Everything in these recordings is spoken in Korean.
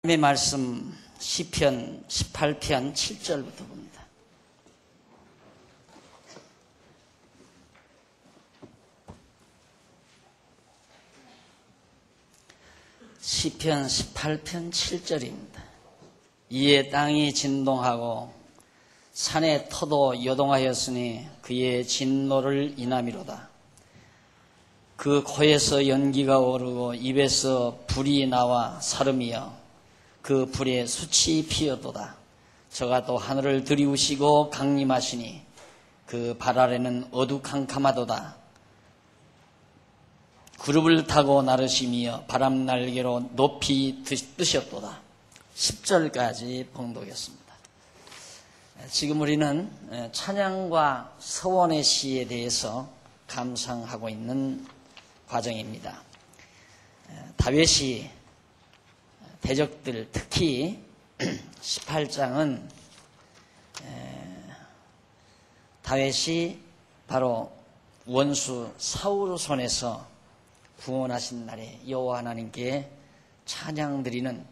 하나님의 말씀 시편 18편 7절부터 봅니다. 시편 18편 7절입니다. 이에 땅이 진동하고 산의 터도 요동하였으니 그의 진노를 인함이로다. 그 코에서 연기가 오르고 입에서 불이 나와 사름이여 그 불에 숯이 피어도다. 저가 또 하늘을 들이우시고 강림하시니 그 발 아래는 어두캄캄하도다. 구름을 타고 나르시며 바람 날개로 높이 뜨셨도다. 10절까지 봉독했습니다. 지금 우리는 찬양과 서원의 시에 대해서 감상하고 있는 과정입니다. 다윗이 대적들, 특히 18장은 다윗이 바로 원수 사울 손에서 구원하신 날에 여호와 하나님께 찬양드리는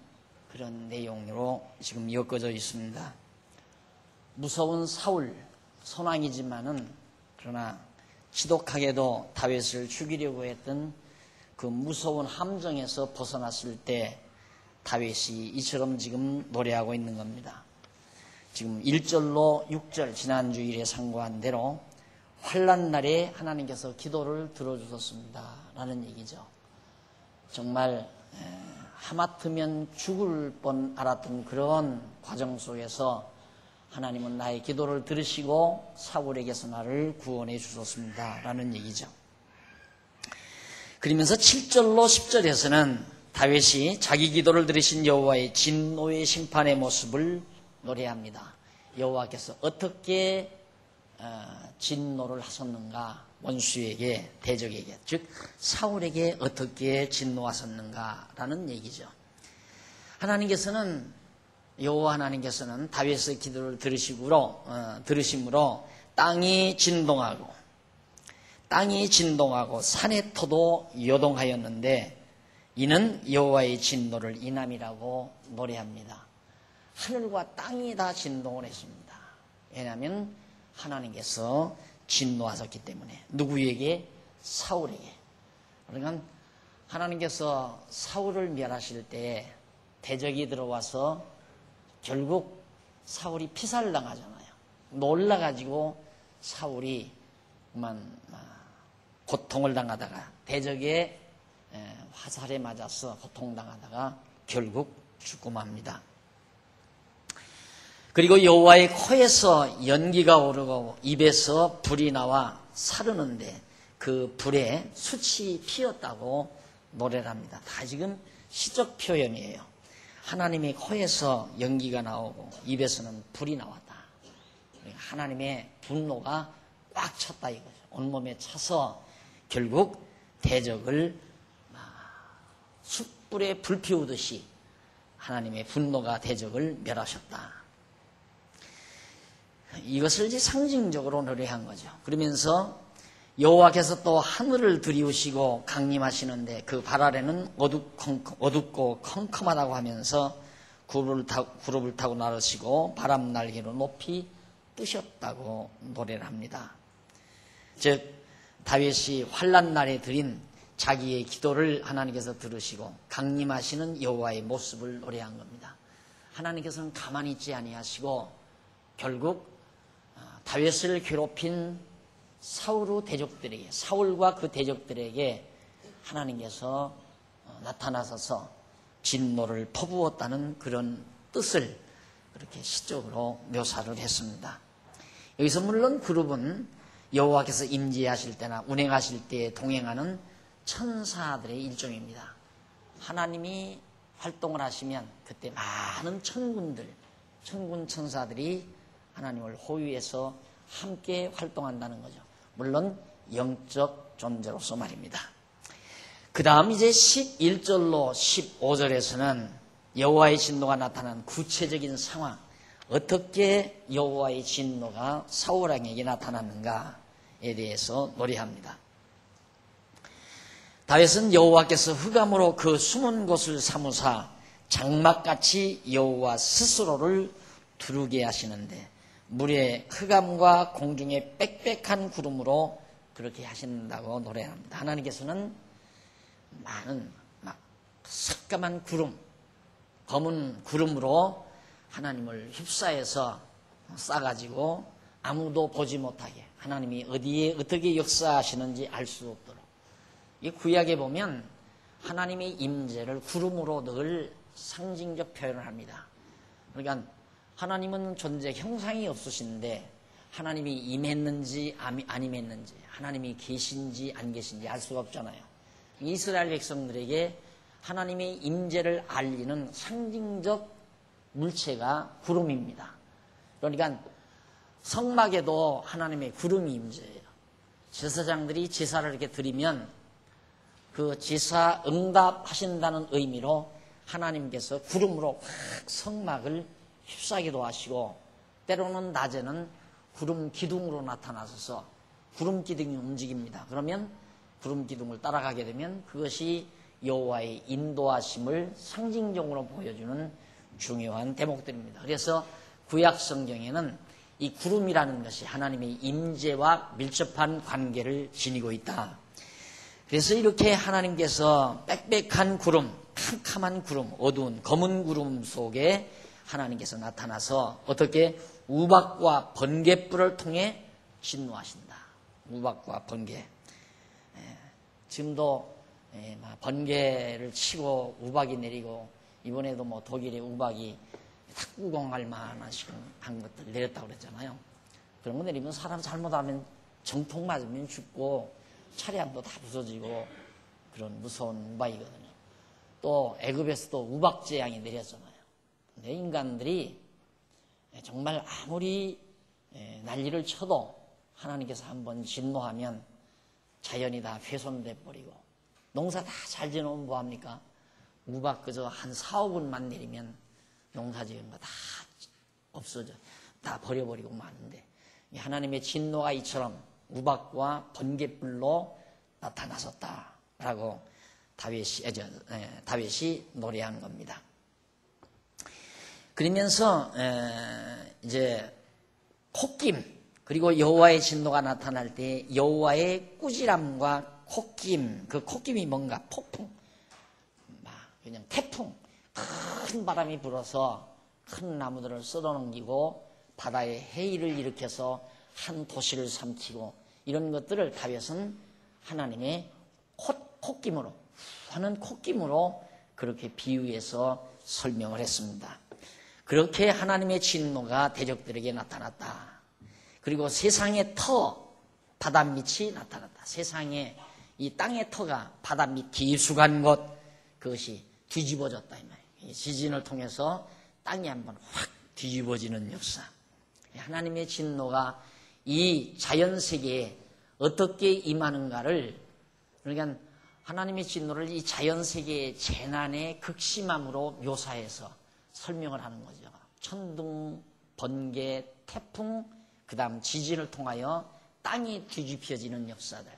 그런 내용으로 지금 엮어져 있습니다. 무서운 사울, 선왕이지만은 그러나 지독하게도 다윗을 죽이려고 했던 그 무서운 함정에서 벗어났을 때 다윗이 이처럼 지금 노래하고 있는 겁니다. 지금 1절로 6절 지난주일에 상고한 대로 환난 날에 하나님께서 기도를 들어주셨습니다 라는 얘기죠. 정말 하마터면 죽을 뻔 알았던 그런 과정 속에서 하나님은 나의 기도를 들으시고 사울에게서 나를 구원해 주셨습니다 라는 얘기죠. 그러면서 7절로 10절에서는 다윗이 자기 기도를 들으신 여호와의 진노의 심판의 모습을 노래합니다. 여호와께서 어떻게 진노를 하셨는가, 원수에게, 대적에게, 즉 사울에게 어떻게 진노하셨는가라는 얘기죠. 하나님께서는, 여호와 하나님께서는 다윗의 기도를 들으심으로 땅이 진동하고 산의 터도 요동하였는데 이는 여호와의 진노를 인함이라고 노래합니다. 하늘과 땅이 다 진동을 했습니다. 왜냐하면 하나님께서 진노하셨기 때문에. 누구에게? 사울에게. 그러니까 하나님께서 사울을 멸하실 때 대적이 들어와서 결국 사울이 피살당하잖아요. 놀라가지고 사울이 그만 고통을 당하다가 대적의 화살에 맞아서 고통당하다가 결국 죽고 맙니다. 그리고 여호와의 코에서 연기가 오르고 입에서 불이 나와 사르는데 그 불에 숯이 피었다고 노래를 합니다. 다 지금 시적 표현이에요. 하나님의 코에서 연기가 나오고 입에서는 불이 나왔다. 하나님의 분노가 꽉 찼다 이거죠. 온몸에 차서 결국 대적을 숯불에 불 피우듯이 하나님의 분노가 대적을 멸하셨다. 이것을 이제 상징적으로 노래한 거죠. 그러면서 여호와께서 또 하늘을 들이우시고 강림하시는데 그 발 아래는 어둡고 컴컴하다고 하면서 구름을 타고 나르시고 바람 날개로 높이 뜨셨다고 노래를 합니다. 즉 다윗이 환난 날에 드린 자기의 기도를 하나님께서 들으시고 강림하시는 여호와의 모습을 노래한 겁니다. 하나님께서는 가만히 있지 아니하시고 결국 다윗을 괴롭힌 사울과 그 대적들에게 하나님께서 나타나셔서 진노를 퍼부었다는 그런 뜻을 그렇게 시적으로 묘사를 했습니다. 여기서 물론 그룹은 여호와께서 임재하실 때나 운행하실 때에 동행하는 천사들의 일종입니다. 하나님이 활동을 하시면 그때 많은 천군 천사들이 하나님을 호위해서 함께 활동한다는 거죠. 물론 영적 존재로서 말입니다. 그 다음 이제 11절로 15절에서는 여호와의 진노가 나타난 구체적인 상황, 어떻게 여호와의 진노가 사울 왕에게 나타났는가에 대해서 노래합니다. 다윗은 여호와께서 흑암으로 그 숨은 곳을 삼으사 장막같이 여호와 스스로를 두르게 하시는데 물의 흑암과 공중의 빽빽한 구름으로 그렇게 하신다고 노래합니다. 하나님께서는 많은 새까만 구름, 검은 구름으로 하나님을 휩싸여서 싸가지고 아무도 보지 못하게 하나님이 어디에 어떻게 역사하시는지 알 수 없도록. 이 구약에 보면 하나님의 임재를 구름으로 늘 상징적 표현을 합니다. 그러니까 하나님은 존재 형상이 없으신데 하나님이 임했는지 안 임했는지, 하나님이 계신지 안 계신지 알 수가 없잖아요. 이스라엘 백성들에게 하나님의 임재를 알리는 상징적 물체가 구름입니다. 그러니까 성막에도 하나님의 구름이 임재해요. 제사장들이 제사를 이렇게 드리면 그 제사 응답하신다는 의미로 하나님께서 구름으로 확 성막을 휩싸기도 하시고, 때로는 낮에는 구름 기둥으로 나타나셔서 구름 기둥이 움직입니다. 그러면 구름 기둥을 따라가게 되면 그것이 여호와의 인도하심을 상징적으로 보여주는 중요한 대목들입니다. 그래서 구약 성경에는 이 구름이라는 것이 하나님의 임재와 밀접한 관계를 지니고 있다. 그래서 이렇게 하나님께서 빽빽한 구름, 캄캄한 구름, 어두운 검은 구름 속에 하나님께서 나타나서 어떻게 우박과 번갯불을 통해 진노하신다. 우박과 번개. 지금도 번개를 치고 우박이 내리고, 이번에도 뭐 독일의 우박이 탁구공할 만한 것들 내렸다고 그랬잖아요. 그런 거 내리면 사람 잘못하면 정통 맞으면 죽고 차량도 다 부서지고 그런 무서운 우박이거든요. 또 애굽에서도 우박 재앙이 내렸잖아요. 근데 인간들이 정말 아무리 난리를 쳐도 하나님께서 한번 진노하면 자연이 다 훼손돼 버리고, 농사 다 잘 지어놓으면 뭐합니까? 우박 그저 한 4, 5분만 내리면 농사 지은 거 다 없어져, 다 버려버리고 마는데, 하나님의 진노가 이처럼 우박과 번갯불로 나타나셨다라고 다윗이 노래한 겁니다. 그러면서 이제 콧김, 그리고 여호와의 진노가 나타날 때 여호와의 꾸지람과 콧김, 그 콧김이 뭔가 폭풍, 그냥 태풍, 큰 바람이 불어서 큰 나무들을 쓸어넘기고 바다에 해일을 일으켜서 한 도시를 삼키고, 이런 것들을 다윗은 하나님의 콧김으로 하는 콧김으로 그렇게 비유해서 설명을 했습니다. 그렇게 하나님의 진노가 대적들에게 나타났다. 그리고 세상의 터, 바닷밑이 나타났다. 세상에 이 땅의 터가 바닷밑 깊숙한 곳, 그것이 뒤집어졌다 이 말이에요. 지진을 통해서 땅이 한번 확 뒤집어지는 역사. 하나님의 진노가 이 자연세계에 어떻게 임하는가를, 그러니까 하나님의 진노를 이 자연세계의 재난의 극심함으로 묘사해서 설명을 하는 거죠. 천둥, 번개, 태풍, 그 다음 지진을 통하여 땅이 뒤집혀지는 역사들.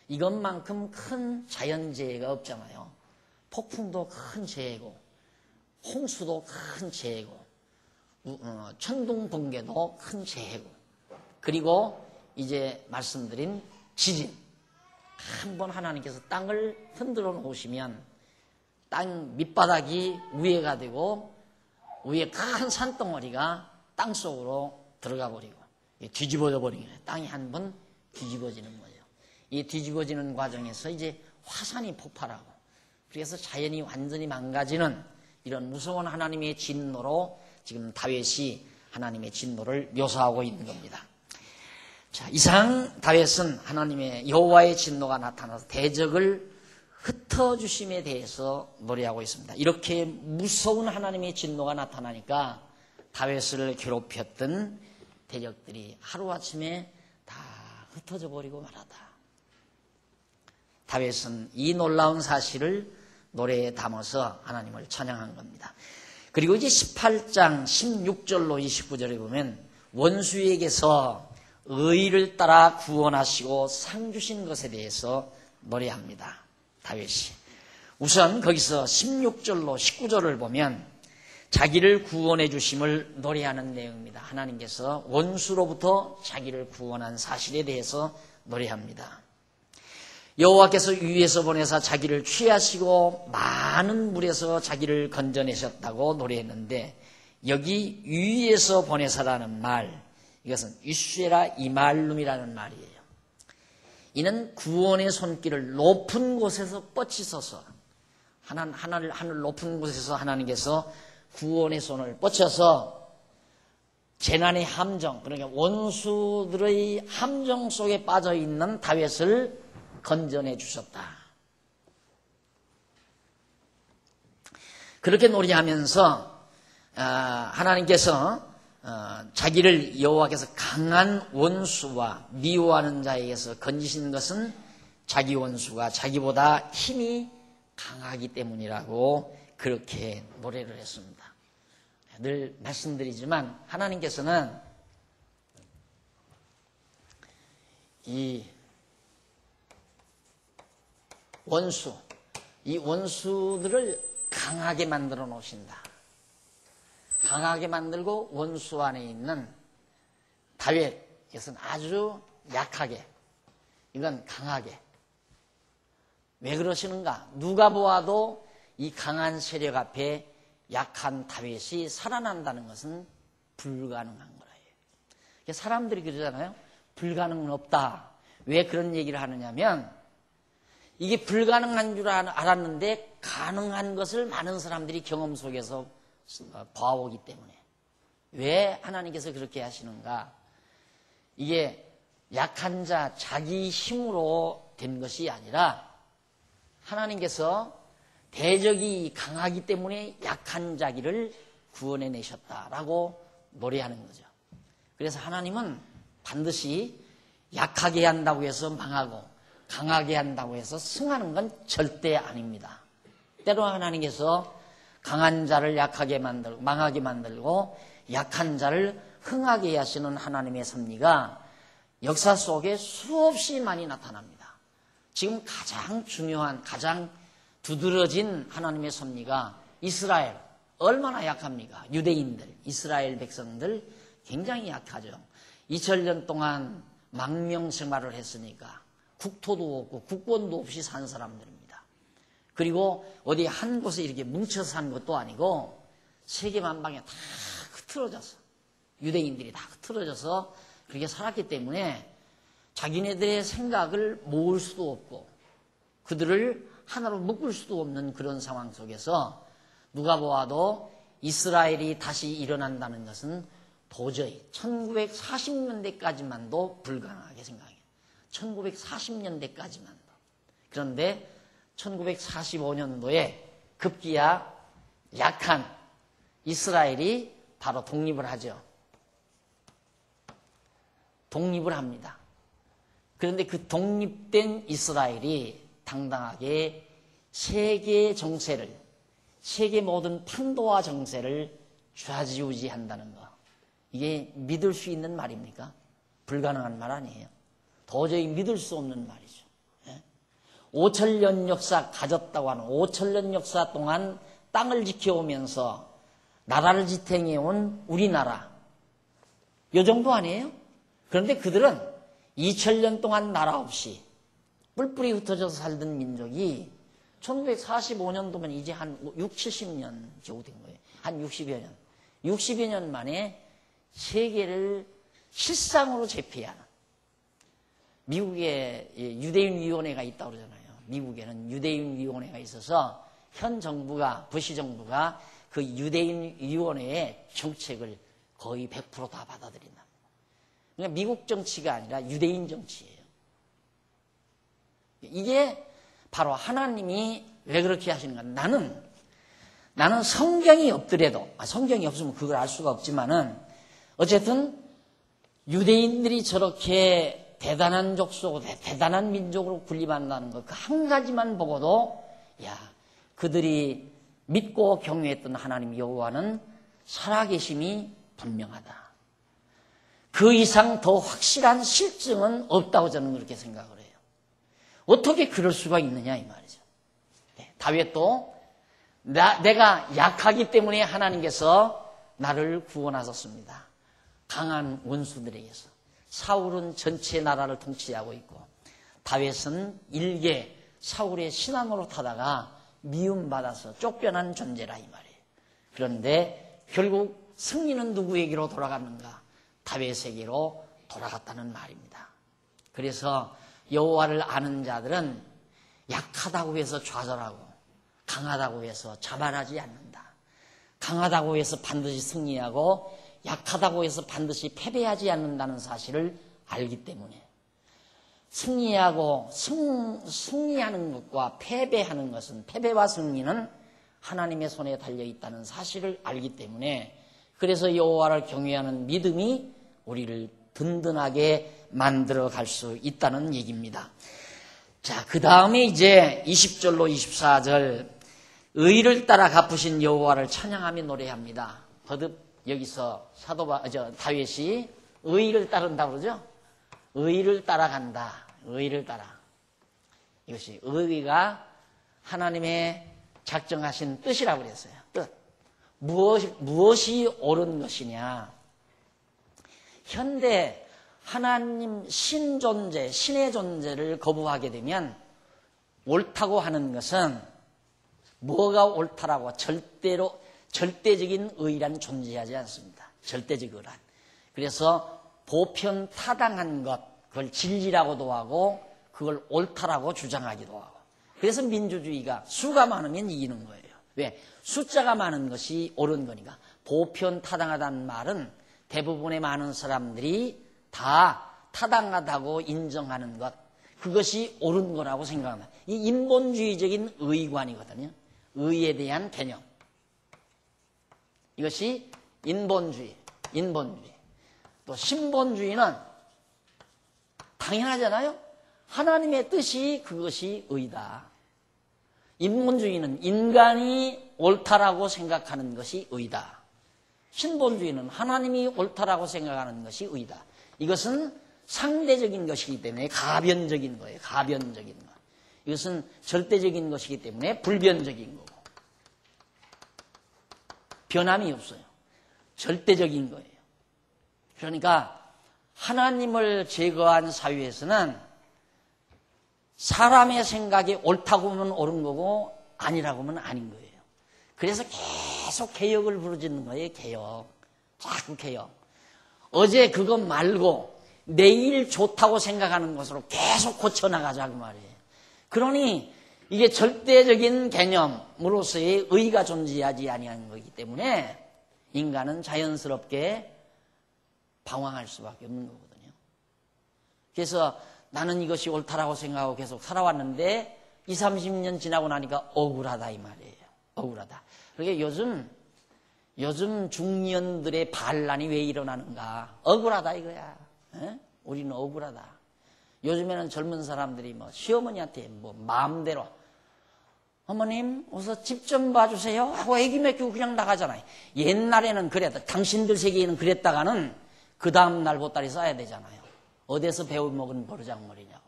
이것만큼 큰 자연재해가 없잖아요. 폭풍도 큰 재해고, 홍수도 큰 재해고, 천둥, 번개도 큰 재해고, 그리고 이제 말씀드린 지진. 한번 하나님께서 땅을 흔들어 놓으시면 땅 밑바닥이 우회가 되고 위에 큰 산덩어리가 땅 속으로 들어가 버리고 뒤집어져 버리는 거예요. 땅이 한번 뒤집어지는 거예요. 이 뒤집어지는 과정에서 이제 화산이 폭발하고, 그래서 자연이 완전히 망가지는 이런 무서운 하나님의 진노로 지금 다윗이 하나님의 진노를 묘사하고 있는 겁니다. 자, 이상 다윗은 하나님의 여호와의 진노가 나타나서 대적을 흩어주심에 대해서 노래하고 있습니다. 이렇게 무서운 하나님의 진노가 나타나니까 다윗을 괴롭혔던 대적들이 하루아침에 다 흩어져 버리고 말았다. 다윗은 이 놀라운 사실을 노래에 담아서 하나님을 찬양한 겁니다. 그리고 이제 18장 16절로 29절에 보면 원수에게서 의를 따라 구원하시고 상 주신 것에 대해서 노래합니다. 다윗이 우선 거기서 16절로 19절을 보면 자기를 구원해 주심을 노래하는 내용입니다. 하나님께서 원수로부터 자기를 구원한 사실에 대해서 노래합니다. 여호와께서 위에서 보내사 자기를 취하시고 많은 물에서 자기를 건져내셨다고 노래했는데, 여기 위에서 보내사라는 말, 이것은 이슈에라 이말룸이라는 말이에요. 이는 구원의 손길을 높은 곳에서 뻗치소서, 하늘 높은 곳에서 하나님께서 구원의 손을 뻗쳐서 재난의 함정, 그러니까 원수들의 함정 속에 빠져있는 다윗을 건져내 주셨다. 그렇게 노래하면서 하나님께서 자기를 여호와께서 강한 원수와 미워하는 자에게서 건지신 것은 자기 원수가 자기보다 힘이 강하기 때문이라고 그렇게 노래를 했습니다. 늘 말씀드리지만 하나님께서는 이 원수들을 강하게 만들어 놓으신다. 강하게 만들고 원수 안에 있는 다윗, 이것은 아주 약하게, 이건 강하게. 왜 그러시는가? 누가 보아도 이 강한 세력 앞에 약한 다윗이 살아난다는 것은 불가능한 거예요. 사람들이 그러잖아요. 불가능은 없다. 왜 그런 얘기를 하느냐면, 이게 불가능한 줄 알았는데 가능한 것을 많은 사람들이 경험 속에서 봐오기 때문에. 왜 하나님께서 그렇게 하시는가? 이게 약한 자 자기 힘으로 된 것이 아니라 하나님께서 대적이 강하기 때문에 약한 자기를 구원해내셨다라고 노래하는 거죠. 그래서 하나님은 반드시 약하게 한다고 해서 망하고 강하게 한다고 해서 승하는 건 절대 아닙니다. 때로 하나님께서 강한 자를 약하게 만들고 망하게 만들고 약한 자를 흥하게 하시는 하나님의 섭리가 역사 속에 수없이 많이 나타납니다. 지금 가장 중요한, 가장 두드러진 하나님의 섭리가 이스라엘, 얼마나 약합니까? 유대인들, 이스라엘 백성들 굉장히 약하죠. 2000년 동안 망명 생활을 했으니까 국토도 없고 국권도 없이 산 사람들입니다. 그리고 어디 한 곳에 이렇게 뭉쳐서 산 것도 아니고 세계 만방에 다 흩어져서, 유대인들이 다 흩어져서 그렇게 살았기 때문에 자기네들의 생각을 모을 수도 없고 그들을 하나로 묶을 수도 없는 그런 상황 속에서 누가 보아도 이스라엘이 다시 일어난다는 것은 도저히 1940년대까지만도 불가능하게 생각해요. 1940년대까지만도. 그런데 1945년도에 급기야 약한 이스라엘이 바로 독립을 하죠. 독립을 합니다. 그런데 그 독립된 이스라엘이 당당하게 세계 정세를, 세계 모든 판도와 정세를 좌지우지한다는 거, 이게 믿을 수 있는 말입니까? 불가능한 말 아니에요. 도저히 믿을 수 없는 말이죠. 5,000년 역사 가졌다고 하는 5,000년 역사 동안 땅을 지켜오면서 나라를 지탱해온 우리나라, 이 정도 아니에요? 그런데 그들은 2,000년 동안 나라 없이 뿔뿔이 흩어져서 살던 민족이 1945년도면 이제 한 6, 70년 정도 된 거예요. 한 60여 년. 60여 년 만에 세계를 실상으로 제패하는, 미국에 유대인위원회가 있다고 그러잖아요. 미국에는 유대인위원회가 있어서 현 정부가, 부시 정부가 그 유대인위원회의 정책을 거의 100% 다 받아들인다. 그러니까 미국 정치가 아니라 유대인 정치예요. 이게 바로 하나님이 왜 그렇게 하시는가? 나는 성경이 없더라도, 성경이 없으면 그걸 알 수가 없지만은 어쨌든 유대인들이 저렇게 대단한 족속, 대단한 민족으로 군림한다는 것, 그 한 가지만 보고도 야, 그들이 믿고 경외했던 하나님 여호와는 살아계심이 분명하다. 그 이상 더 확실한 실증은 없다고 저는 그렇게 생각을 해요. 어떻게 그럴 수가 있느냐 이 말이죠. 네. 다윗도 내가 약하기 때문에 하나님께서 나를 구원하셨습니다. 강한 원수들에게서. 사울은 전체 나라를 통치하고 있고 다윗은 일개 사울의 신하노로 타다가 미움받아서 쫓겨난 존재라 이 말이에요. 그런데 결국 승리는 누구에게로 돌아갔는가? 다윗에게로 돌아갔다는 말입니다. 그래서 여호와를 아는 자들은 약하다고 해서 좌절하고 강하다고 해서 자만하지 않는다. 강하다고 해서 반드시 승리하고 약하다고 해서 반드시 패배하지 않는다는 사실을 알기 때문에 승리하는 것과 패배하는 것은 패배와 승리는 하나님의 손에 달려있다는 사실을 알기 때문에 그래서 여호와를 경외하는 믿음이 우리를 든든하게 만들어 갈 수 있다는 얘기입니다. 자, 그 다음에 이제 20절로 24절 의를 따라 갚으신 여호와를 찬양하며 노래합니다. 거듭 여기서 다윗이 의를 따른다 그러죠? 의를 따라간다. 의를 따라. 이것이 의가 하나님의 작정하신 뜻이라고 그랬어요. 뜻. 무엇이 옳은 것이냐? 현대 하나님 신존재, 신의 존재를 거부하게 되면 옳다고 하는 것은 뭐가 옳다라고 절대적인 의란 존재하지 않습니다. 절대적 의란. 그래서 보편 타당한 것, 그걸 진리라고도 하고 그걸 옳다라고 주장하기도 하고. 그래서 민주주의가 수가 많으면 이기는 거예요. 왜? 숫자가 많은 것이 옳은 거니까. 보편 타당하다는 말은 대부분의 많은 사람들이 다 타당하다고 인정하는 것, 그것이 옳은 거라고 생각합니다. 이 인본주의적인 의관이거든요. 의에 대한 개념. 이것이 인본주의. 또 신본주의는 당연하잖아요. 하나님의 뜻이 그것이 의다. 인본주의는 인간이 옳다라고 생각하는 것이 의다. 신본주의는 하나님이 옳다라고 생각하는 것이 의다. 이것은 상대적인 것이기 때문에 가변적인 거예요. 가변적인 것. 이것은 절대적인 것이기 때문에 불변적인 거고. 변함이 없어요. 절대적인 거예요. 그러니까 하나님을 제거한 사회에서는 사람의 생각이 옳다고 하면 옳은 거고 아니라고 하면 아닌 거예요. 그래서 계속 개혁을 부르짖는 거예요. 개혁. 자꾸 개혁. 어제 그것 말고 내일 좋다고 생각하는 것으로 계속 고쳐나가자고 말이에요. 그러니 이게 절대적인 개념으로서의 의가 존재하지 아니하는 거기 때문에 인간은 자연스럽게 방황할 수밖에 없는 거거든요. 그래서 나는 이것이 옳다라고 생각하고 계속 살아왔는데 20, 30년 지나고 나니까 억울하다 이 말이에요. 억울하다. 그러니까 요즘 중년들의 반란이 왜 일어나는가? 억울하다 이거야. 에? 우리는 억울하다. 요즘에는 젊은 사람들이 시어머니한테 마음대로 어머님 어서 집 좀 봐주세요 하고 애기 맡기고 그냥 나가잖아요. 옛날에는 그랬다. 당신들 세계에는 그랬다가는 그 다음 날 보따리 싸야 되잖아요. 어디서 배워먹은 버르장머리냐고.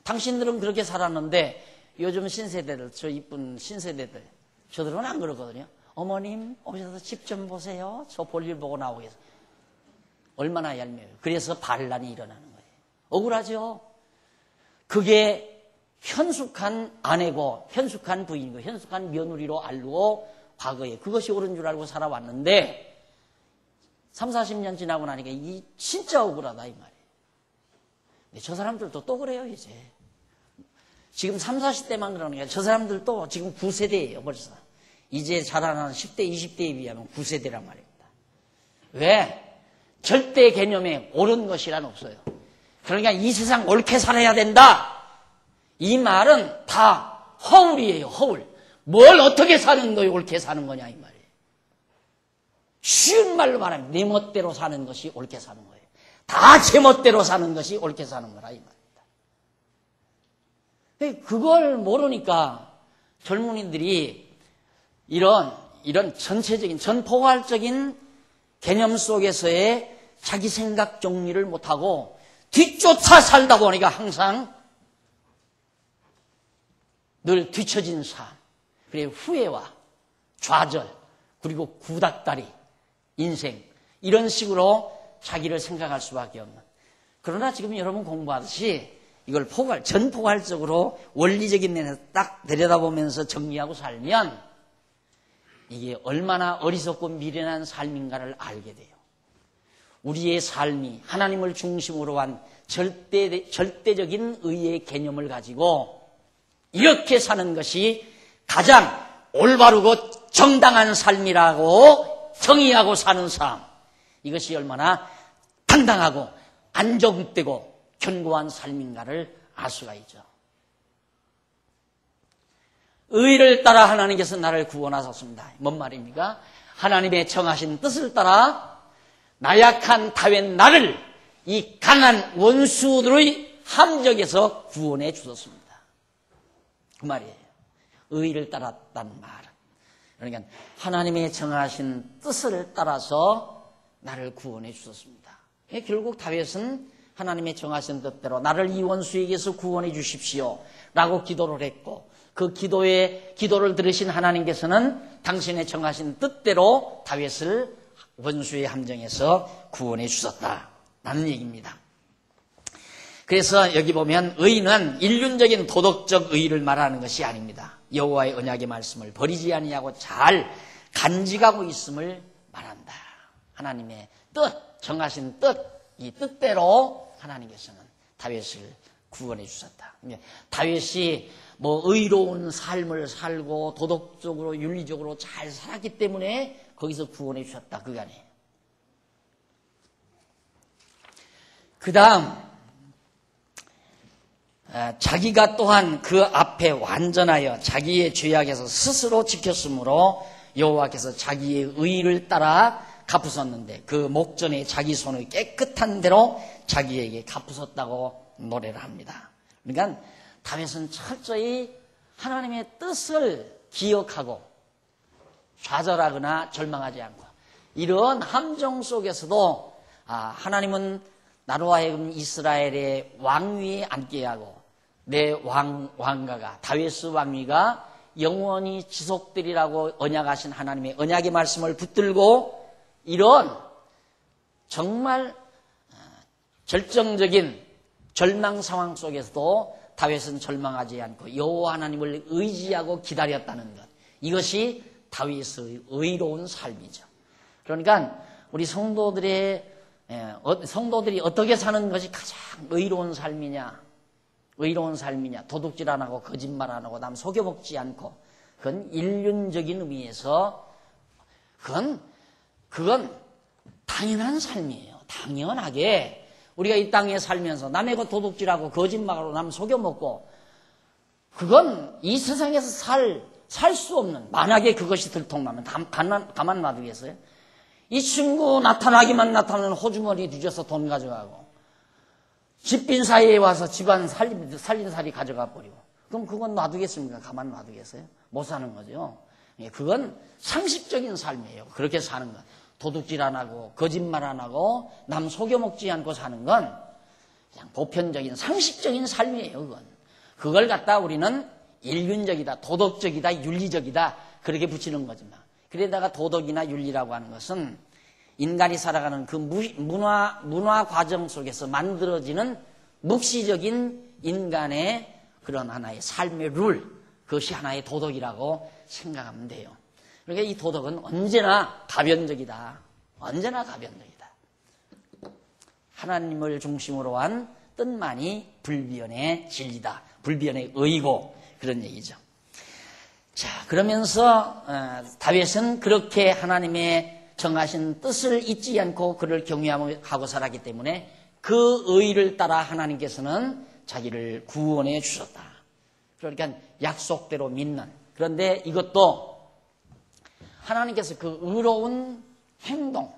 당신들은 그렇게 살았는데 요즘 신세대들, 저 이쁜 신세대들, 저들은 안 그러거든요. 어머님 오셔서 집 좀 보세요. 저 볼일 보고 나오겠어. 얼마나 얄미워요. 그래서 반란이 일어나는 거예요. 억울하죠. 그게 현숙한 아내고 현숙한 부인이고 현숙한 며느리로 알고 과거에 그것이 옳은 줄 알고 살아왔는데 3, 40년 지나고 나니까 이 진짜 억울하다 이 말이에요. 근데 저 사람들도 또 그래요 이제. 지금 3, 40대만 그러니까 저 사람들도 지금 9세대예요 벌써. 이제 자라나는 10대, 20대에 비하면 9세대란 말입니다. 왜? 절대 개념에 옳은 것이란 없어요. 그러니까 이 세상 옳게 살아야 된다. 이 말은 다 허울이에요. 허울. 뭘 어떻게 사는 거예요? 옳게 사는 거냐 이 말이에요. 쉬운 말로 말하면 내 멋대로 사는 것이 옳게 사는 거예요. 다 제 멋대로 사는 것이 옳게 사는 거라 이 말입니다. 그걸 모르니까 젊은이들이 이런 전체적인 전포괄적인 개념 속에서의 자기 생각 정리를 못하고 뒤쫓아 살다 보니까 항상 늘 뒤처진 삶. 그래 후회와 좌절, 그리고 구닥다리, 인생, 이런 식으로 자기를 생각할 수밖에 없는. 그러나 지금 여러분 공부하듯이 이걸 전포괄적으로 원리적인 면에서 딱 내려다보면서 정리하고 살면 이게 얼마나 어리석고 미련한 삶인가를 알게 돼요. 우리의 삶이 하나님을 중심으로 한 절대적인 의의 개념을 가지고 이렇게 사는 것이 가장 올바르고 정당한 삶이라고 정의하고 사는 삶, 이것이 얼마나 당당하고 안정되고 견고한 삶인가를 알 수가 있죠. 의를 따라 하나님께서 나를 구원하셨습니다. 뭔 말입니까? 하나님의 정하신 뜻을 따라 나약한 다윗 나를 이 강한 원수들의 함정에서 구원해 주셨습니다. 그 말이에요. 의를 따랐다는 말은. 그러니까 하나님의 정하신 뜻을 따라서 나를 구원해 주셨습니다. 결국 다윗은 하나님의 정하신 뜻대로 나를 이 원수에게서 구원해 주십시오 라고 기도를 했고, 그 기도를 들으신 하나님께서는 당신의 정하신 뜻대로 다윗을 원수의 함정에서 구원해 주셨다라는 얘기입니다. 그래서 여기 보면 의는 일륜적인 도덕적 의의를 말하는 것이 아닙니다. 여호와의 언약의 말씀을 버리지 아니하고 잘 간직하고 있음을 말한다. 하나님의 뜻, 정하신 뜻, 이 뜻대로 하나님께서는 다윗을 구원해 주셨다. 다윗이 의로운 삶을 살고 도덕적으로 윤리적으로 잘 살았기 때문에 거기서 구원해 주셨다, 그거 아니에요. 그 다음 자기가 또한 그 앞에 완전하여 자기의 죄악에서 스스로 지켰으므로 여호와께서 자기의 의를 따라 갚으셨는데 그 목전에 자기 손의 깨끗한 대로 자기에게 갚으셨다고 노래를 합니다. 그러니까 다윗은 철저히 하나님의 뜻을 기억하고 좌절하거나 절망하지 않고, 이런 함정 속에서도 하나님은 나로 하여금 이스라엘의 왕위에 앉게 하고 내 왕가가 다윗의 왕위가 영원히 지속되리라고 언약하신 하나님의 언약의 말씀을 붙들고 이런 정말 절정적인 절망 상황 속에서도 다윗은 절망하지 않고 여호와 하나님을 의지하고 기다렸다는 것, 이것이 다윗의 의로운 삶이죠. 그러니까 우리 성도들이 어떻게 사는 것이 가장 의로운 삶이냐, 도둑질 안 하고 거짓말 안 하고 남 속여먹지 않고, 그건 일륜적인 의미에서 그건 당연한 삶이에요. 당연하게 우리가 이 땅에 살면서 남의 도둑질하고 거짓말하고 남 속여먹고, 그건 이 세상에서 살 수 없는, 만약에 그것이 들통나면 가만 놔두겠어요? 이 친구 나타나기만 나타나면 호주머니 뒤져서 돈 가져가고, 집빈 사이에 와서 집안 살림살이 가져가 버리고, 그럼 그건 놔두겠습니까? 가만 놔두겠어요? 못 사는 거죠. 그건 상식적인 삶이에요. 그렇게 사는 건. 도둑질 안 하고 거짓말 안 하고 남 속여먹지 않고 사는 건 그냥 보편적인 상식적인 삶이에요. 그걸 갖다 우리는 일륜적이다, 도덕적이다, 윤리적이다 그렇게 붙이는 거지만, 그러다가 도덕이나 윤리라고 하는 것은 인간이 살아가는 그 문화 과정 속에서 만들어지는 묵시적인 인간의 그런 하나의 삶의 룰, 그것이 하나의 도덕이라고 생각하면 돼요. 그러니까 이 도덕은 언제나 가변적이다. 하나님을 중심으로 한 뜻만이 불변의 진리다. 불변의 의고, 그런 얘기죠. 자, 그러면서 다윗은 그렇게 하나님의 정하신 뜻을 잊지 않고 그를 경외하고 살았기 때문에 그 의를 따라 하나님께서는 자기를 구원해 주셨다. 그러니까 약속대로 믿는. 그런데 이것도 하나님께서 그 의로운 행동,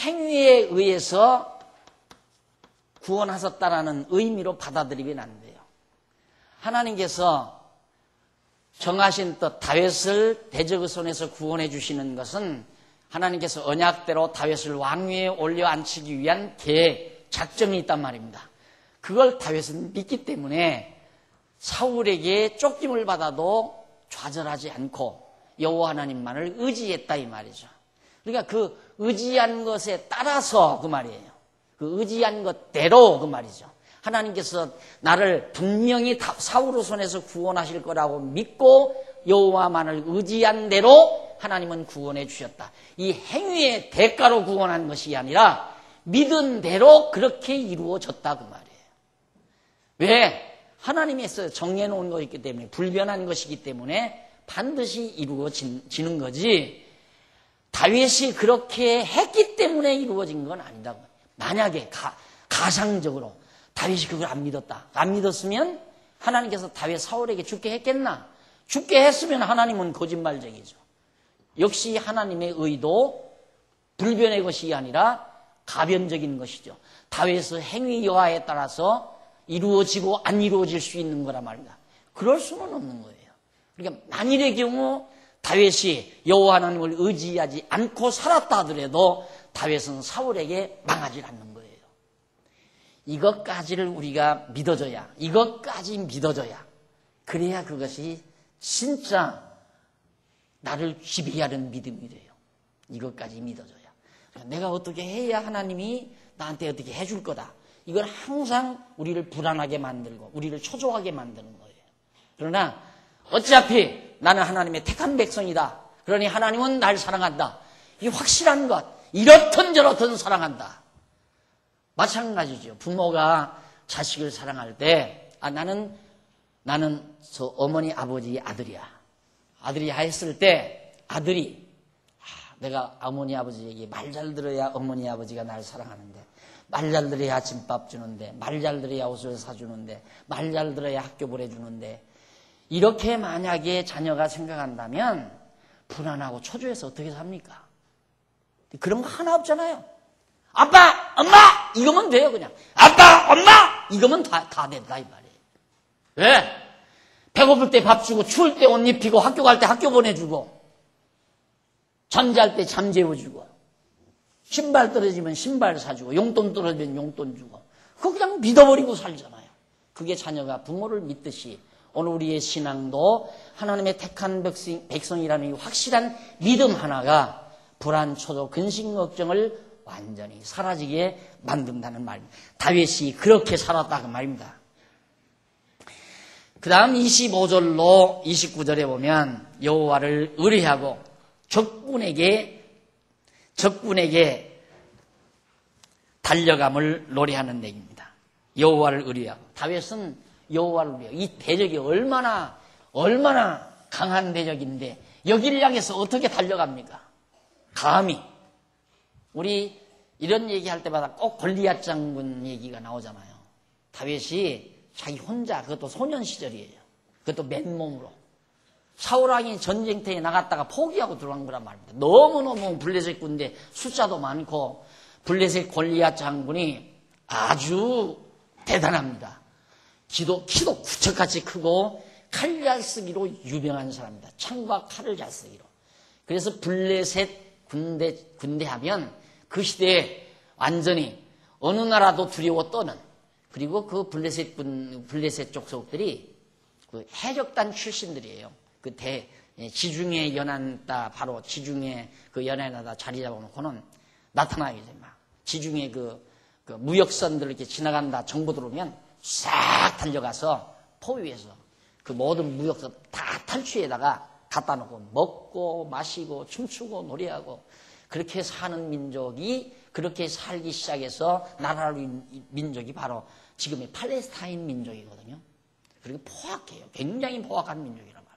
행위에 의해서 구원하셨다라는 의미로 받아들이면 안 돼요. 하나님께서 정하신 뜻, 다윗을 대적의 손에서 구원해 주시는 것은 하나님께서 언약대로 다윗을 왕위에 올려 앉히기 위한 계획, 작정이 있단 말입니다. 그걸 다윗은 믿기 때문에 사울에게 쫓김을 받아도 좌절하지 않고 여호와 하나님만을 의지했다 이 말이죠. 그러니까 그 의지한 것에 따라서 그 말이에요. 그 의지한 것대로 그 말이죠. 하나님께서 나를 분명히 사울의 손에서 구원하실 거라고 믿고 여호와만을 의지한 대로 하나님은 구원해 주셨다. 이 행위의 대가로 구원한 것이 아니라 믿은 대로 그렇게 이루어졌다 그 말이에요. 왜? 하나님께서 정해놓은 것이기 때문에, 불변한 것이기 때문에 반드시 이루어지는 거지, 다윗이 그렇게 했기 때문에 이루어진 건 아니다고. 만약에 가상적으로 다윗이 그걸 안 믿었다. 안 믿었으면 하나님께서 다윗 사울에게 죽게 했겠나? 죽게 했으면 하나님은 거짓말쟁이죠. 역시 하나님의 의도 불변의 것이 아니라 가변적인 것이죠. 다윗의 행위 여하에 따라서 이루어지고 안 이루어질 수 있는 거란 말입니다. 그럴 수는 없는 거예요. 그러니까 만일의 경우 다윗이 여호와 하나님을 의지하지 않고 살았다 하더라도 다윗은 사울에게 망하지 않는 거예요. 이것까지를 우리가 믿어줘야, 이것까지 믿어줘야, 그래야 그것이 진짜 나를 지배하는 믿음이 돼요. 이것까지 믿어줘야. 내가 어떻게 해야 하나님이 나한테 어떻게 해줄 거다. 이건 항상 우리를 불안하게 만들고 우리를 초조하게 만드는 거예요. 그러나 어차피 나는 하나님의 택한 백성이다. 그러니 하나님은 날 사랑한다. 이 확실한 것, 이렇든 저렇든 사랑한다. 마찬가지죠. 부모가 자식을 사랑할 때 나는 저 어머니 아버지의 아들이야. 아들이 했을 때 아들이 내가 어머니 아버지에게 말 잘 들어야 어머니 아버지가 날 사랑하는데, 말 잘 들어야 아침밥 주는데, 말 잘 들어야 옷을 사주는데, 말 잘 들어야 학교 보내주는데, 이렇게 만약에 자녀가 생각한다면 불안하고 초조해서 어떻게 삽니까? 그런 거 하나 없잖아요. 아빠, 엄마! 이거면 돼요, 그냥. 아빠, 엄마! 이거면 다 된다, 이 말이에요. 왜? 배고플 때 밥 주고, 추울 때 옷 입히고, 학교 갈 때 학교 보내주고, 잠잘 때 잠 재워주고, 신발 떨어지면 신발 사주고, 용돈 떨어지면 용돈 주고, 그거 그냥 믿어버리고 살잖아요. 그게 자녀가 부모를 믿듯이 오늘 우리의 신앙도 하나님의 택한 백성이라는 이 확실한 믿음 하나가 불안, 초조, 근심, 걱정을 완전히 사라지게 만든다는 말입니다. 다윗이 그렇게 살았다 그 말입니다. 그 다음 25절로 29절에 보면 여호와를 의뢰하고 적군에게 달려감을 노래하는 내용입니다. 여호와를 의뢰하고. 다윗은 여호와를 의뢰하고. 이 대적이 얼마나 강한 대적인데 여기를 향해서 어떻게 달려갑니까? 감히. 우리 이런 얘기할 때마다 꼭 골리앗 장군 얘기가 나오잖아요. 다윗이 자기 혼자, 그것도 소년 시절이에요. 그것도 맨몸으로. 사울왕이 전쟁터에 나갔다가 포기하고 들어간 거란 말입니다. 너무너무 블레셋 군대 숫자도 많고 블레셋 골리앗 장군이 아주 대단합니다. 키도 구척같이 크고 칼 잘 쓰기로 유명한 사람입니다. 창과 칼을 잘 쓰기로. 그래서 블레셋 군대 하면 그 시대에 완전히 어느 나라도 두려워 떠는, 그리고 그 블레셋 족속들이 그 해적단 출신들이에요. 그 지중해 연안다, 바로 지중해 그 연안에다 자리 잡아놓고는 나타나게 돼요. 막 지중해 그 무역선들 이렇게 지나간다 정보 들어오면 싹 달려가서 포위해서 그 모든 무역선 다 탈취에다가 갖다 놓고 먹고 마시고 춤추고 노래하고 그렇게 사는 민족이, 그렇게 살기 시작해서 나라를 이룬 민족이 바로 지금의 팔레스타인 민족이거든요. 그리고 포악해요. 굉장히 포악한 민족이란 말이에요.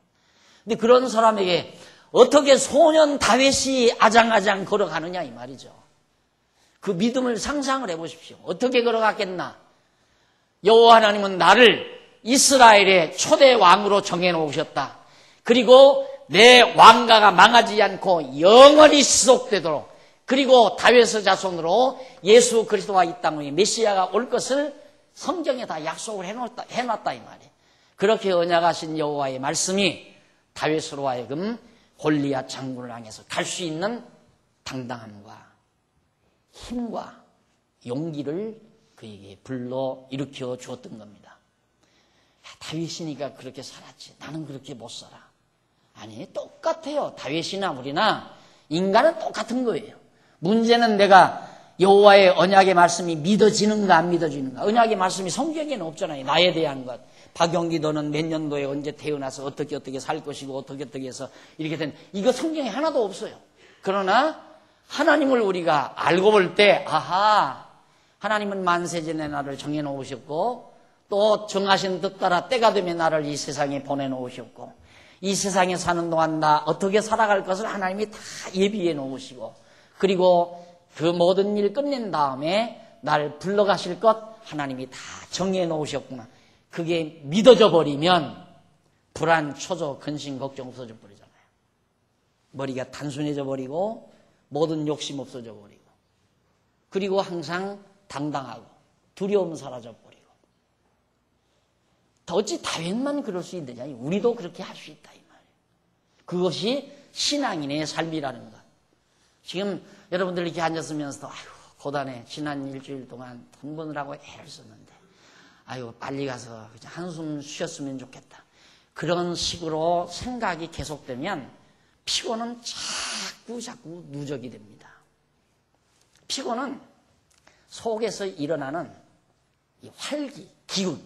근데 그런 사람에게 어떻게 소년 다윗이 아장아장 걸어가느냐 이 말이죠. 그 믿음을 상상을 해보십시오. 어떻게 걸어갔겠나? 여호와 하나님은 나를 이스라엘의 초대 왕으로 정해놓으셨다. 그리고 내 왕가가 망하지 않고 영원히 지속되도록, 그리고 다윗의 자손으로 예수 그리스도와 이 땅에 메시아가 올 것을 성경에 다 약속을 해놨다 이 말이에요. 그렇게 언약하신 여호와의 말씀이 다윗으로 하여금 골리앗 장군을 향해서 갈 수 있는 당당함과 힘과 용기를 그에게 불러 일으켜 주었던 겁니다. 다윗이니까 그렇게 살았지. 나는 그렇게 못 살아. 아니, 똑같아요. 다윗이나 우리나 인간은 똑같은 거예요. 문제는 내가 여호와의 언약의 말씀이 믿어지는가 안 믿어지는가. 언약의 말씀이 성경에는 없잖아요. 나에 대한 것. 박영기 너는 몇 년도에 언제 태어나서 어떻게 살 것이고 어떻게 해서 이렇게 된 이거 성경에 하나도 없어요. 그러나 하나님을 우리가 알고 볼 때 아하, 하나님은 만세전에 나를 정해놓으셨고 또 정하신 뜻 따라 때가 되면 나를 이 세상에 보내놓으셨고 이 세상에 사는 동안 나 어떻게 살아갈 것을 하나님이 다 예비해 놓으시고 그리고 그 모든 일 끝낸 다음에 날 불러가실 것 하나님이 다 정해 놓으셨구나. 그게 믿어져 버리면 불안, 초조, 근심, 걱정 없어져 버리잖아요. 머리가 단순해져 버리고 모든 욕심 없어져 버리고 그리고 항상 당당하고 두려움 사라져 버리고 어찌 다윗만 그럴 수 있느냐. 우리도 그렇게 할 수 있다 이 말이에요. 그것이 신앙인의 삶이라는 것. 지금 여러분들 이렇게 앉았으면서도 아유 고단해. 지난 일주일 동안 돈 버느라고 애를 썼는데 아유 빨리 가서 그냥 한숨 쉬었으면 좋겠다. 그런 식으로 생각이 계속되면 피곤은 자꾸 누적이 됩니다. 피곤은 속에서 일어나는 이 활기, 기운,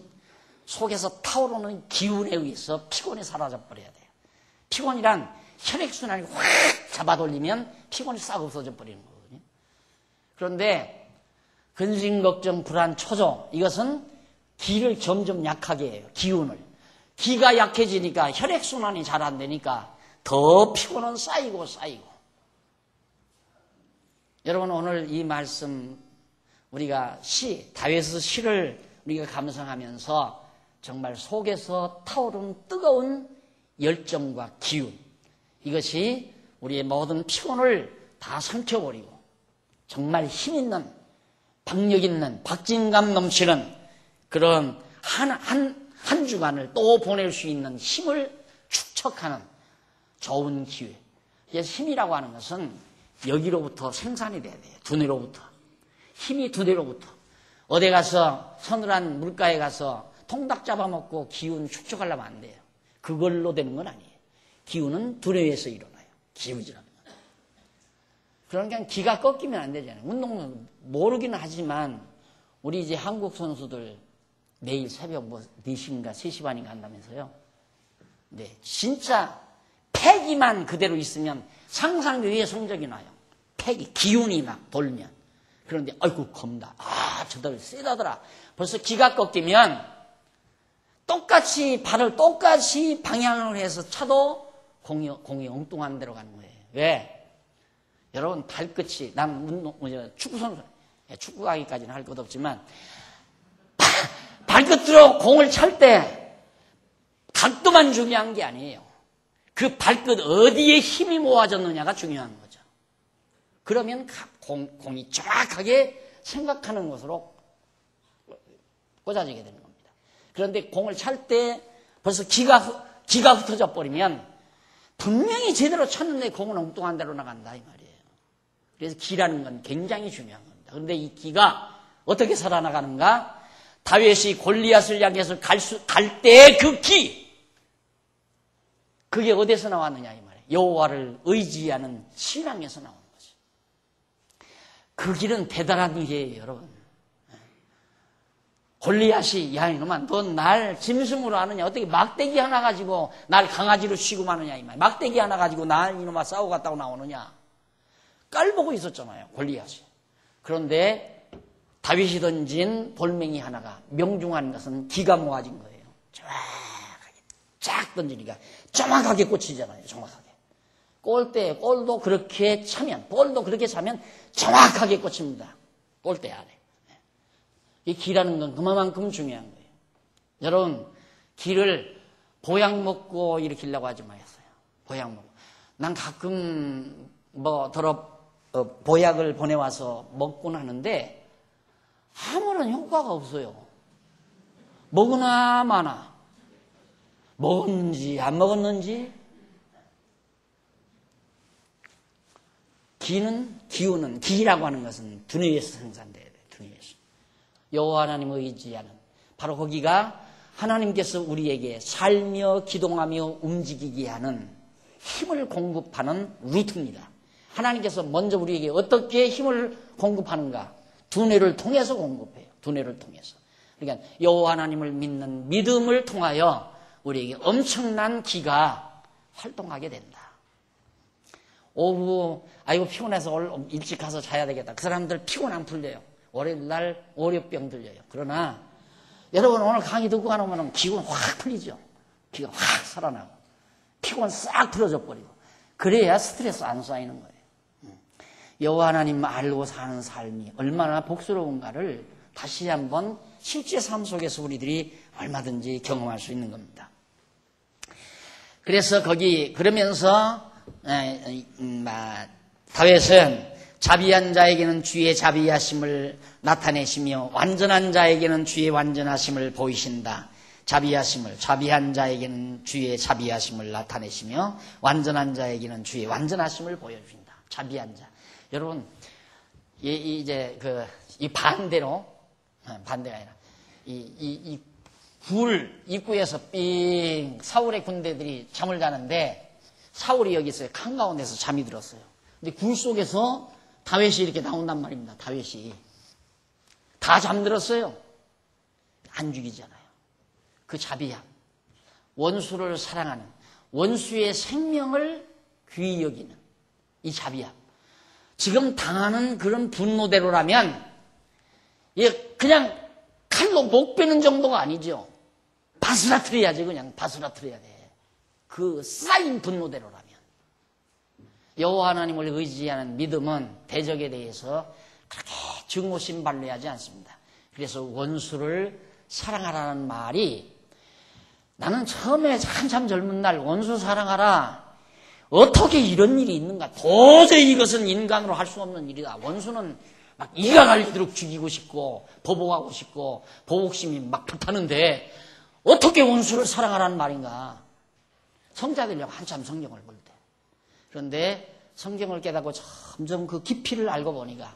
속에서 타오르는 기운에 의해서 피곤이 사라져버려야 돼요. 피곤이란 혈액순환이 확 잡아돌리면 피곤이 싹 없어져 버리는 거거든요. 그런데 근심, 걱정, 불안, 초조 이것은 기를 점점 약하게 해요. 기운을. 기가 약해지니까 혈액순환이 잘 안 되니까 더 피곤은 쌓이고 여러분 오늘 이 말씀 우리가 다윗의 시를 우리가 감상하면서 정말 속에서 타오르는 뜨거운 열정과 기운 이것이 우리의 모든 피곤을 다 삼켜버리고 정말 힘있는 박력있는 박진감 넘치는 그런 한 주간을 또 보낼 수 있는 힘을 축적하는 좋은 기회. 그래서 힘이라고 하는 것은 여기로부터 생산이 돼야 돼요. 두뇌로부터. 힘이 두뇌로부터. 어디 가서 서늘한 물가에 가서 통닭 잡아먹고 기운 축적하려면 안 돼요. 그걸로 되는 건 아니에요. 기운은 두뇌에서 일어나요. 기운이라는 건. 그러니까 기가 꺾이면 안 되잖아요. 운동은 모르기는 하지만 우리 이제 한국 선수들 내일 새벽 4시인가 3시 반인가 한다면서요. 네, 진짜 패기만 그대로 있으면 상상 외의 성적이 나요. 패기, 기운이 막 돌면. 그런데 아이고 겁나. 저들 세다더라. 벌써 기가 꺾이면 발을 똑같이 방향을 해서 차도 공이 엉뚱한 데로 가는 거예요. 왜? 여러분 발끝이 축구 선수 축구 가기까지는 할 것 없지만 발끝으로 공을 찰 때 각도만 중요한 게 아니에요. 그 발끝 어디에 힘이 모아졌느냐가 중요한 거죠. 그러면 공이 정확하게 생각하는 것으로 꽂아지게 되는 겁니다. 그런데 공을 찰 때 벌써 기가 흩어져 버리면 분명히 제대로 쳤는데 공은 엉뚱한 데로 나간다 이 말이에요. 그래서 기라는 건 굉장히 중요한 겁니다. 그런데 이 기가 어떻게 살아나가는가? 다윗이 골리앗을 향해서 갈 때 그 기, 그게 어디서 나왔느냐 이 말이에요. 여호와를 의지하는 신앙에서 나오는 거죠. 그 길은 대단한 일이에요, 여러분. 골리앗이 야 이놈아 너 날 짐승으로 하느냐, 어떻게 막대기 하나 가지고 날 강아지로 취급 하느냐 이 말이에요. 막대기 하나 가지고 날 이놈아 싸우고 갔다고 나오느냐. 깔보고 있었잖아요, 골리앗이. 그런데 다윗이 던진 돌멩이 하나가 명중한 것은 기가 모아진 거예요. 정확하게 쫙 던지니까 정확하게 꽂히잖아요. 정확하게. 볼도 그렇게 차면 정확하게 꽂힙니다. 볼대 안에. 이 기라는 건 그만큼 중요한 거예요. 여러분, 기를 보약 먹고 일으키려고 하지 마셨어요. 보약 먹고. 난 가끔 보약을 보내와서 먹곤 하는데 아무런 효과가 없어요. 먹으나 마나. 먹었는지 안 먹었는지. 기운은 기라고 하는 것은 두뇌에서 생산돼야 돼요. 두뇌에서. 여호와 하나님을 의지하는 바로 거기가 하나님께서 우리에게 살며 기동하며 움직이게 하는 힘을 공급하는 루트입니다. 하나님께서 먼저 우리에게 어떻게 힘을 공급하는가? 두뇌를 통해서 공급해요. 두뇌를 통해서. 그러니까 여호와 하나님을 믿는 믿음을 통하여 우리에게 엄청난 기가 활동하게 된다. 오후 아이고 피곤해서 일찍 가서 자야 되겠다. 그 사람들 피곤 안 풀려요. 월요일날 월요병 들려요. 그러나 여러분 오늘 강의 듣고 가면 기분 확 풀리죠. 기가 확 살아나고 피곤 싹 풀어져 버리고 그래야 스트레스 안 쌓이는 거예요. 여호와 하나님 알고 사는 삶이 얼마나 복스러운가를 다시 한번 실제 삶 속에서 우리들이 얼마든지 경험할 수 있는 겁니다. 그래서 그러면서 다윗은 자비한 자에게는 주의 자비하심을 나타내시며 완전한 자에게는 주의 완전하심을 보이신다. 자비한 자에게는 주의 자비하심을 나타내시며 완전한 자에게는 주의 완전하심을 보여주신다. 자비한 자. 여러분, 이제 이 반대가 아니라 이 굴 입구에서 삥 사울의 군대들이 잠을 자는데 사울이 여기 있어요. 한가운데서 잠이 들었어요. 근데 굴 속에서 다윗이 이렇게 나온단 말입니다. 다윗이 다 잠들었어요. 안 죽이잖아요. 그 자비함, 원수를 사랑하는, 원수의 생명을 귀히 여기는 이 자비함. 지금 당하는 그런 분노대로라면 그냥 칼로 목 베는 정도가 아니죠. 바스라트려야지. 그냥 바스라트려야 돼. 그 쌓인 분노대로라면. 여호와 하나님을 의지하는 믿음은 대적에 대해서 그렇게 증오심발려하지 않습니다. 그래서 원수를 사랑하라는 말이 나는 처음에 한참 젊은 날 원수 사랑하라. 어떻게 이런 일이 있는가? 도저히 이것은 인간으로 할 수 없는 일이다. 원수는 막 이가 갈리도록 죽이고 싶고 보복하고 싶고 보복심이 막 불타는데 어떻게 원수를 사랑하라는 말인가? 성자되려고 한참 성경을 볼 때. 그런데 성경을 깨닫고 점점 그 깊이를 알고 보니까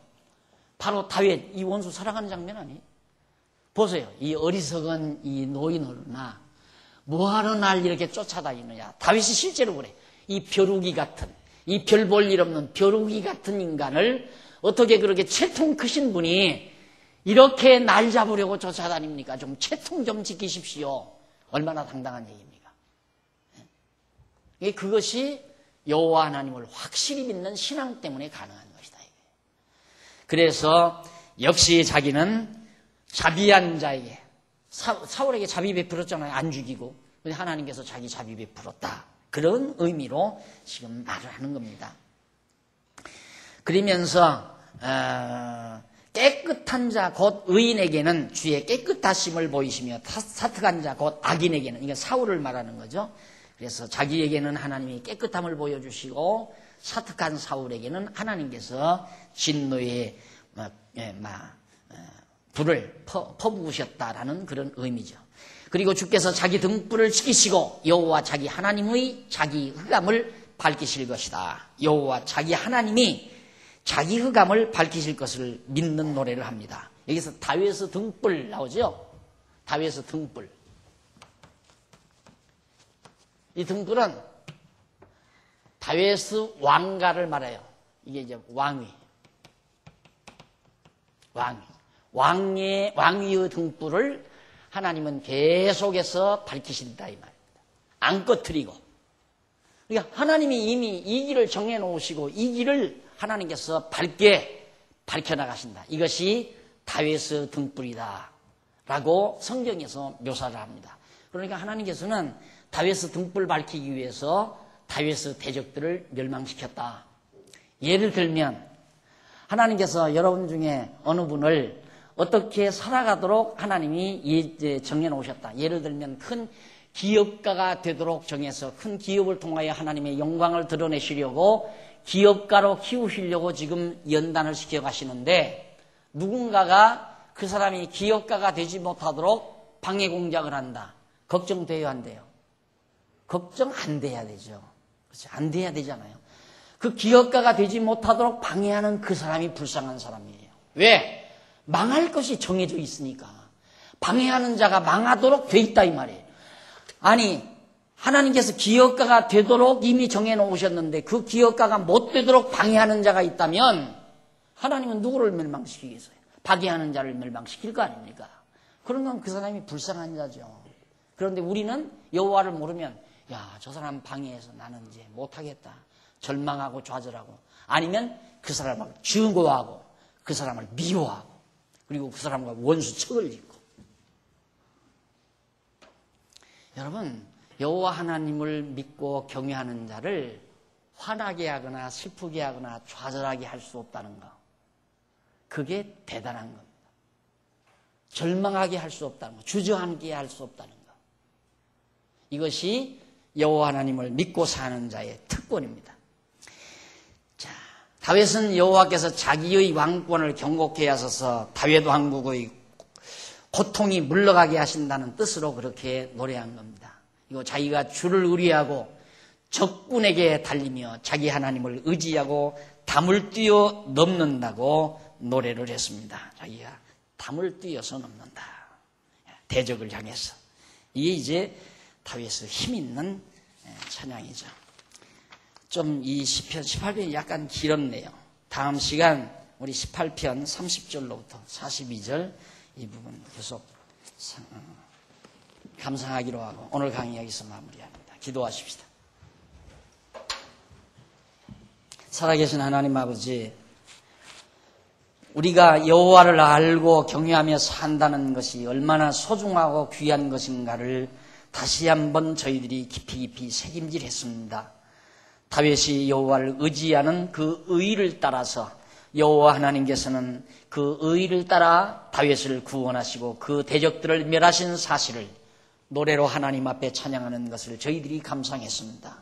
바로 다윗 이 원수 사랑하는 장면 아니에요? 보세요. 이 어리석은 이 노인으로나 뭐하러 날 이렇게 쫓아다니느냐. 다윗이 실제로 그래. 이 벼룩이 같은, 이 별 볼 일 없는 벼룩이 같은 인간을 어떻게 그렇게 채통 크신 분이 이렇게 날 잡으려고 쫓아다닙니까? 좀 채통 좀 지키십시오. 얼마나 당당한 얘기입니까? 그것이 여호와 하나님을 확실히 믿는 신앙 때문에 가능한 것이다. 그래서 역시 자기는 자비한 자에게 사울에게 자비 베풀었잖아요. 안 죽이고. 하나님께서 자기 자비 베풀었다. 그런 의미로 지금 말을 하는 겁니다. 그러면서 깨끗한 자 곧 의인에게는 주의 깨끗하심을 보이시며 사특한 자 곧 악인에게는 이게 사울을 말하는 거죠. 그래서 자기에게는 하나님이 깨끗함을 보여주시고 사특한 사울에게는 하나님께서 진노의 불을 퍼부으셨다라는 그런 의미죠. 그리고 주께서 자기 등불을 지키시고 여호와 자기 하나님의 자기 흑암을 밝히실 것이다. 여호와 자기 하나님이 자기 흑암을 밝히실 것을 믿는 노래를 합니다. 여기서 다윗의 등불 나오죠? 다윗의 등불. 이 등불은 다윗의 왕가를 말해요. 이게 이제 왕위의 등불을 하나님은 계속해서 밝히신다 이 말입니다. 안 꺼트리고. 그러니까 하나님이 이미 이 길을 정해놓으시고 이 길을 하나님께서 밝게 밝혀나가신다. 이것이 다윗의 등불이다 라고 성경에서 묘사를 합니다. 그러니까 하나님께서는 다윗의 등불 밝히기 위해서 다윗의 대적들을 멸망시켰다. 예를 들면 하나님께서 여러분 중에 어느 분을 어떻게 살아가도록 하나님이 정해놓으셨다. 예를 들면 큰 기업가가 되도록 정해서 큰 기업을 통하여 하나님의 영광을 드러내시려고 기업가로 키우시려고 지금 연단을 시켜가시는데 누군가가 그 사람이 기업가가 되지 못하도록 방해 공작을 한다. 걱정돼요, 안 돼요? 걱정 안 돼야 되죠. 그렇죠? 안 돼야 되잖아요. 그 기업가가 되지 못하도록 방해하는 그 사람이 불쌍한 사람이에요. 왜? 망할 것이 정해져 있으니까. 방해하는 자가 망하도록 돼 있다 이 말이에요. 아니 하나님께서 기업가가 되도록 이미 정해놓으셨는데 그 기업가가 못 되도록 방해하는 자가 있다면 하나님은 누구를 멸망시키겠어요? 방해하는 자를 멸망시킬 거 아닙니까? 그런 건 그 사람이 불쌍한 자죠. 그런데 우리는 여호와를 모르면 야, 저 사람 방해해서 나는 이제 못하겠다. 절망하고 좌절하고 아니면 그 사람을 증오하고 그 사람을 미워하고 그리고 그 사람과 원수척을 짓고 여러분 여호와 하나님을 믿고 경외하는 자를 화나게 하거나 슬프게 하거나 좌절하게 할 수 없다는 거 그게 대단한 겁니다. 절망하게 할 수 없다는 거 주저앉게 할 수 없다는 거 이것이 여호와 하나님을 믿고 사는 자의 특권입니다. 자, 다윗은 여호와께서 자기의 왕권을 경고케 하셔서 다윗 왕국의 고통이 물러가게 하신다는 뜻으로 그렇게 노래한 겁니다. 이거 자기가 주를 의뢰하고 적군에게 달리며 자기 하나님을 의지하고 담을 뛰어 넘는다고 노래를 했습니다. 자기가 담을 뛰어서 넘는다. 대적을 향해서. 이게 이제 다윗의 힘 있는 찬양이죠. 좀 이 시편 18편이 약간 길었네요. 다음 시간 우리 18편 30절로부터 42절 이 부분 계속 감상하기로 하고 오늘 강의 여기서 마무리합니다. 기도하십시다. 살아계신 하나님 아버지, 우리가 여호와를 알고 경외하며 산다는 것이 얼마나 소중하고 귀한 것인가를 다시 한번 저희들이 깊이 새김질했습니다. 다윗이 여호와를 의지하는 그 의를 따라서 여호와 하나님께서는 그 의를 따라 다윗을 구원하시고 그 대적들을 멸하신 사실을 노래로 하나님 앞에 찬양하는 것을 저희들이 감상했습니다.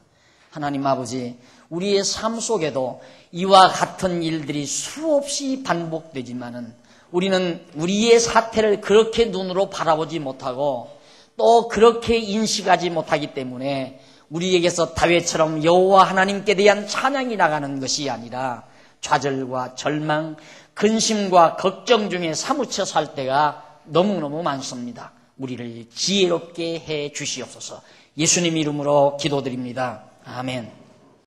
하나님 아버지, 우리의 삶 속에도 이와 같은 일들이 수없이 반복되지만은 우리는 우리의 사태를 그렇게 눈으로 바라보지 못하고 또 그렇게 인식하지 못하기 때문에 우리에게서 다윗처럼 여호와 하나님께 대한 찬양이 나가는 것이 아니라 좌절과 절망, 근심과 걱정 중에 사무쳐 살 때가 너무너무 많습니다. 우리를 지혜롭게 해 주시옵소서. 예수님 이름으로 기도드립니다. 아멘.